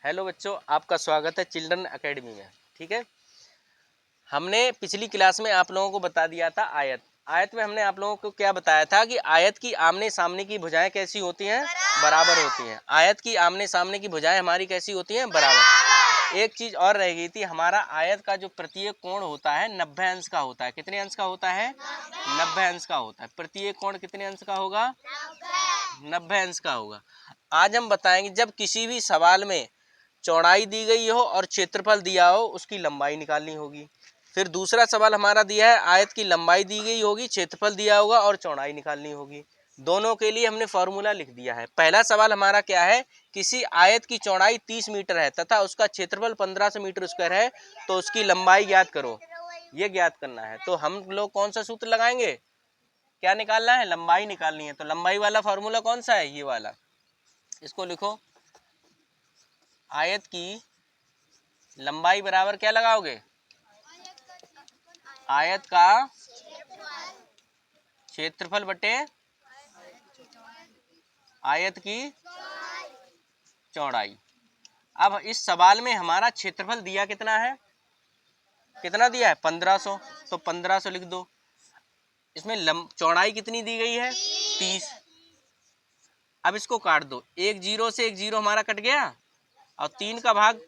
Hello बच्चों, आपका स्वागत है चिल्ड्रन एकेडमी में। ठीक है, हमने पिछली क्लास में आप लोगों को बता दिया था आयत। आयत में हमने आप लोगों को क्या बताया था कि आयत की आमने सामने की भुजाएं कैसी होती हैं? बराबर होती हैं। आयत की आमने सामने की भुजाएं हमारी कैसी होती हैं? बराबर। एक चीज और रह गई थी, हमारा आयत का जो प्रत्येक कोण होता है 90 अंश का होता है। कितने अंश का होता है? 90 अंश का होता है। प्रत्येक कोण कितने अंश का होगा? 90 अंश का होगा। आज हम बताएंगे, जब किसी भी सवाल में चौड़ाई दी गई हो और क्षेत्रफल दिया हो, उसकी लंबाई निकालनी होगी। फिर दूसरा सवाल हमारा दिया है, आयत की लंबाई दी गई होगी, क्षेत्रफल दिया होगा और चौड़ाई निकालनी होगी। दोनों के लिए हमने फॉर्मूला लिख दिया है। पहला सवाल हमारा क्या है, किसी आयत की चौड़ाई 30 मीटर है तथा उसका क्षेत्रफल 1500 मीटर स्क्वायर है, तो उसकी लंबाई ज्ञात करो। ये ज्ञात करना है। तो हम लोग कौन सा सूत्र लगाएंगे? क्या निकालना है? लंबाई निकालनी है। तो लंबाई वाला फॉर्मूला कौन सा है? ये वाला। इसको लिखो, आयत की लंबाई बराबर क्या लगाओगे? आयत का क्षेत्रफल बटे आयत की चौड़ाई। अब इस सवाल में हमारा क्षेत्रफल दिया कितना है? कितना दिया है? 1500। तो 1500 लिख दो। इसमें चौड़ाई कितनी दी गई है? 30। अब इसको काट दो। एक जीरो से एक जीरो हमारा कट गया और 3 का भाग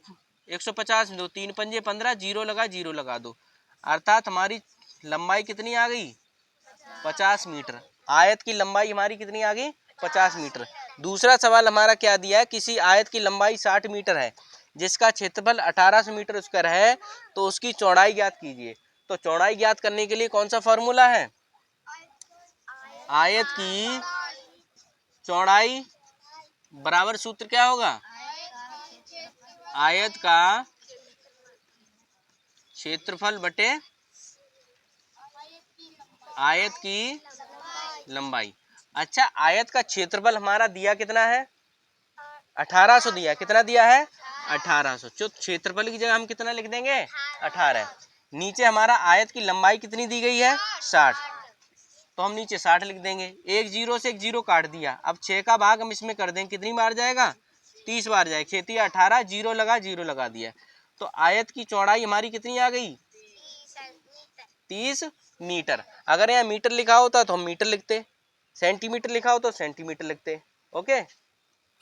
150 दो, 3 पंजे 15, जीरो लगा दो। अर्थात हमारी लंबाई कितनी आ गई? 50 मीटर। आयत की लंबाई हमारी कितनी आ गई? 50 मीटर। दूसरा सवाल हमारा क्या दिया है, किसी आयत की लंबाई 60 मीटर है जिसका क्षेत्रफल 1800 मीटर स्क्वायर है, तो उसकी चौड़ाई ज्ञात कीजिए। तो चौड़ाई ज्ञात करने के लिए कौन सा फॉर्मूला है? आयत की चौड़ाई बराबर सूत्र क्या होगा? आयत का क्षेत्रफल बटे आयत की लंबाई। अच्छा, आयत का क्षेत्रफल हमारा दिया कितना है? 1800 दिया। कितना दिया है? 1800। तो क्षेत्रफल की जगह हम कितना लिख देंगे? 18। नीचे हमारा आयत की लंबाई कितनी दी गई है? 60। तो हम नीचे 60 लिख देंगे। एक जीरो से एक जीरो काट दिया। अब 6 का भाग हम इसमें कर देंगे, कितनी बार जाएगा? 30 बार जाएगा। खेती 18, जीरो लगा दिया। तो आयत की चौड़ाई हमारी कितनी आ गई? 30 मीटर। अगर यहाँ मीटर लिखा होता तो हम मीटर लिखते, सेंटीमीटर लिखा हो तो सेंटीमीटर लिखते। ओके।